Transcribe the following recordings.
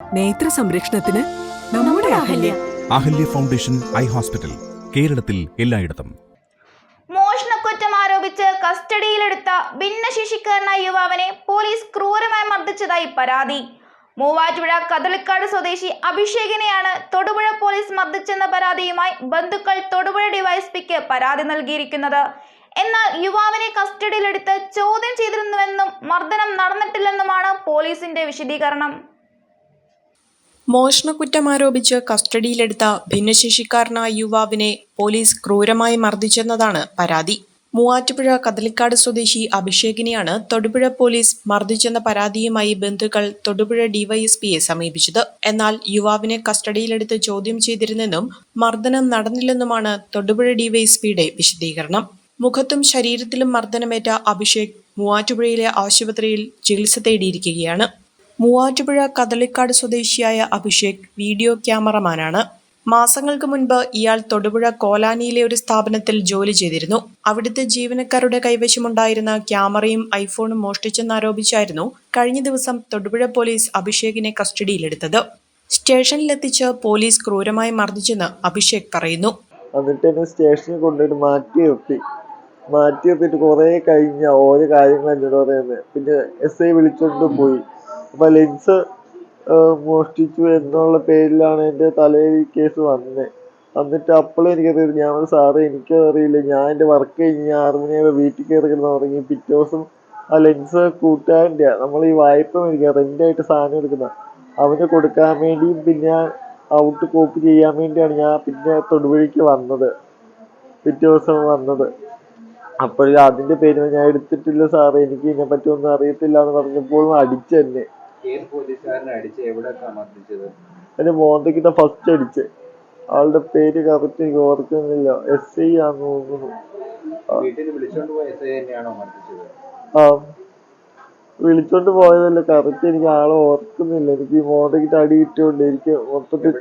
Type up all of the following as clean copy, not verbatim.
നേത്ര സംരക്ഷണത്തിന് നമ്മുടെ Ahalya. Ahalya foundation eye hospital, കേരളത്തിൽ എല്ലായിടത്തും. മോഷണക്കുറ്റം ആരോപിച്ച് കസ്റ്റഡിയിലെടുത്ത ഭിന്നശേഷിക്കാരനായ യുവാവിനെ പോലീസ് ക്രൂരമായി മർദ്ദിച്ചതായി പരാതി. മൂവാറ്റുപുഴ കദളിക്കാട് സ്വദേശി അഭിഷേകിനെയാണ് തൊടുപുഴ പോലീസ് മർദ്ദിച്ചെന്ന പരാതിയുമായി ബന്ധുക്കൾ തൊടുപുഴ ഡിവൈഎസ്പിക്ക് പരാതി നൽകിയിരിക്കുന്നത്. എന്നാൽ യുവാവിനെ കസ്റ്റഡിയിലെടുത്ത് ചോദ്യം ചെയ്തിരുന്നുവെന്നും മർദ്ദനം നടന്നിട്ടില്ലെന്നുമാണ് പോലീസിന്റെ വിശദീകരണം. മോഷണക്കുറ്റം ആരോപിച്ച് കസ്റ്റഡിയിലെടുത്ത ഭിന്നശേഷിക്കാരനായ യുവാവിനെ പോലീസ് ക്രൂരമായി മർദ്ദിച്ചെന്നതാണ് പരാതി. മൂവാറ്റുപുഴ കദളിക്കാട് സ്വദേശി അഭിഷേകിനെയാണ് തൊടുപുഴ പോലീസ് മർദ്ദിച്ചെന്ന പരാതിയുമായി ബന്ധുക്കൾ തൊടുപുഴ ഡിവൈഎസ്പിയെ സമീപിച്ചത്. എന്നാൽ യുവാവിനെ കസ്റ്റഡിയിലെടുത്ത് ചോദ്യം ചെയ്തിരുന്നെന്നും മർദ്ദനം നടന്നില്ലെന്നുമാണ് തൊടുപുഴ ഡിവൈഎസ്പിയുടെ വിശദീകരണം. മുഖത്തും ശരീരത്തിലും മർദ്ദനമേറ്റ അഭിഷേക് മൂവാറ്റുപുഴയിലെ ആശുപത്രിയിൽ ചികിത്സ തേടിയിരിക്കുകയാണ്. മൂവാറ്റുപുഴ കദളിക്കാട് സ്വദേശിയായ അഭിഷേക് വീഡിയോ ക്യാമറമാനാണ്. മാസങ്ങൾക്ക് മുൻപ് ഇയാൾ തൊടുപുഴ കോലാനിയിലെ ഒരു സ്ഥാപനത്തിൽ ജോലി ചെയ്തിരുന്നു. അവിടുത്തെ ജീവനക്കാരുടെ കൈവശമുണ്ടായിരുന്ന ക്യാമറയും ഐഫോണും മോഷ്ടിച്ചെന്നാരോപിച്ചായിരുന്നു കഴിഞ്ഞ ദിവസം തൊടുപുഴ പോലീസ് അഭിഷേകിനെ കസ്റ്റഡിയിലെടുത്തത്. സ്റ്റേഷനിലെത്തിച്ച് പോലീസ് ക്രൂരമായി മർദ്ദിച്ചെന്ന് അഭിഷേക് പറയുന്നു. എന്നിട്ട് എന്നെ സ്റ്റേഷനിൽ കൊണ്ടുപോയിട്ട് മാറ്റി നിർത്തിയിട്ട് കുറെ കഴിഞ്ഞ ഓരോ കാര്യങ്ങൾ എന്നോട് പറയുന്നത്. പിന്നെ SI വിളിച്ചോണ്ട് പോയി. അപ്പൊ ലെൻസ് മോഷ്ടിച്ചു എന്നുള്ള പേരിലാണ് എൻ്റെ തലയിൽ ഈ കേസ് വന്നത്. എന്നിട്ട് അപ്പോഴും എനിക്കറിയില്ല. ഞാൻ സാറേ എനിക്കറിയില്ല, ഞാൻ എൻ്റെ വർക്ക് കഴിഞ്ഞ് 6 മണിയാകുമ്പോൾ വീട്ടിൽ കയറി കിടന്ന് ഉറങ്ങി. പിറ്റേ ദിവസം ആ ലെൻസ് കൂട്ടുകാരൻ്റെ, നമ്മൾ ഈ വായ്പ മേടിക്കുക റെൻ്റായിട്ട് സാധനം എടുക്കുന്ന അവന് കൊടുക്കാൻ വേണ്ടിയും പിന്നെ ഔട്ട് കോപ്പി ചെയ്യാൻ വേണ്ടിയാണ് ഞാൻ പിന്നെ തൊടുപുഴയ്ക്ക് വന്നത്, പിറ്റേ ദിവസം വന്നത്. അപ്പോൾ അതിൻ്റെ പേര് ഞാൻ എടുത്തിട്ടില്ല സാറേ, എനിക്ക് ഇതിനെപ്പറ്റി ഒന്നും അറിയത്തില്ല എന്ന് പറഞ്ഞപ്പോഴും അടിച്ചെന്നെ. എന്റെ മോന്തക്കിட்ட ഫസ്റ്റ് അടിച്ച്. ആളുടെ പേര് കറക്റ്റ് എനിക്ക് ഓർക്കുന്നില്ല. SI ആണെന്ന് തോന്നുന്നു. ആ, വിളിച്ചോണ്ട് പോയതല്ല, കറക്റ്റ് എനിക്ക് ആളെ ഓർക്കുന്നില്ല. എനിക്ക് മോന്തക്കിട്ട് അടി കിട്ടിയോണ്ട് എനിക്ക് മൊത്തത്തിൽ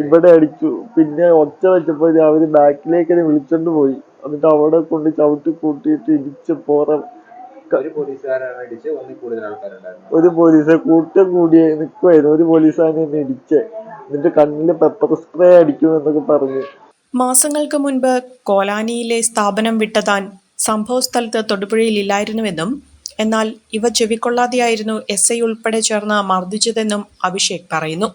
ഇവിടെ അടിച്ചു. പിന്നെ ഒച്ച വെച്ചപ്പോ അവര് ബാക്കിലേക്ക് എന്നെ വിളിച്ചോണ്ട് പോയി. എന്നിട്ട് അവിടെ കൊണ്ട് ചവിട്ടി കൂട്ടിയിട്ട് ഇടിച്ച് പുറം. ഒരു പോലീസ് കൂട്ടം കൂടി നിൽക്കുമായിരുന്നു. ഒരു പോലീസുകാരൻ എന്നെ ഇടിച്ച്. എന്നിട്ട് കണ്ണില് പെപ്പർ സ്പ്രേ അടിക്കും എന്നൊക്കെ പറഞ്ഞു. മാസങ്ങൾക്ക് മുൻപ് കോലാനിയിലെ സ്ഥാപനം വിട്ട താൻ സംഭവ സ്ഥലത്ത് തൊടുപുഴയിൽ ഇല്ലായിരുന്നുവെന്നും എന്നാൽ ഇവ ചെവിക്കൊള്ളാതെയായിരുന്നു SI ഉൾപ്പെടെ ചേർന്ന് മർദ്ദിച്ചതെന്നും അഭിഷേക് പറയുന്നു.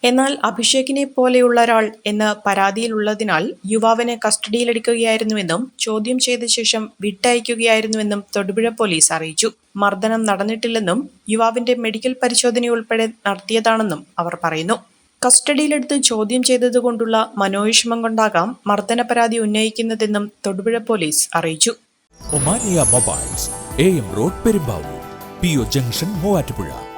എന്നാൽ അഭിഷേകിനെ പോലെയുള്ള ഒരാൾ എന്ന് പരാതിയിലുള്ളതിനാൽ യുവാവിനെ കസ്റ്റഡിയിലെടുക്കുകയായിരുന്നുവെന്നും ചോദ്യം ചെയ്ത ശേഷം വിട്ടയക്കുകയായിരുന്നുവെന്നും തൊടുപുഴ പോലീസ് അറിയിച്ചു. മർദ്ദനം നടന്നിട്ടില്ലെന്നും യുവാവിന്റെ മെഡിക്കൽ പരിശോധന ഉൾപ്പെടെ നടത്തിയതാണെന്നും അവർ പറയുന്നു. കസ്റ്റഡിയിലെടുത്ത് ചോദ്യം ചെയ്തതുകൊണ്ടുള്ള മനോവിഷമം കൊണ്ടാകാം മർദ്ദന പരാതി ഉന്നയിക്കുന്നതെന്നും തൊടുപുഴ പോലീസ് അറിയിച്ചു. Omania mobiles, AM road, Perumbavoor, PO junction, Muvattupuzha.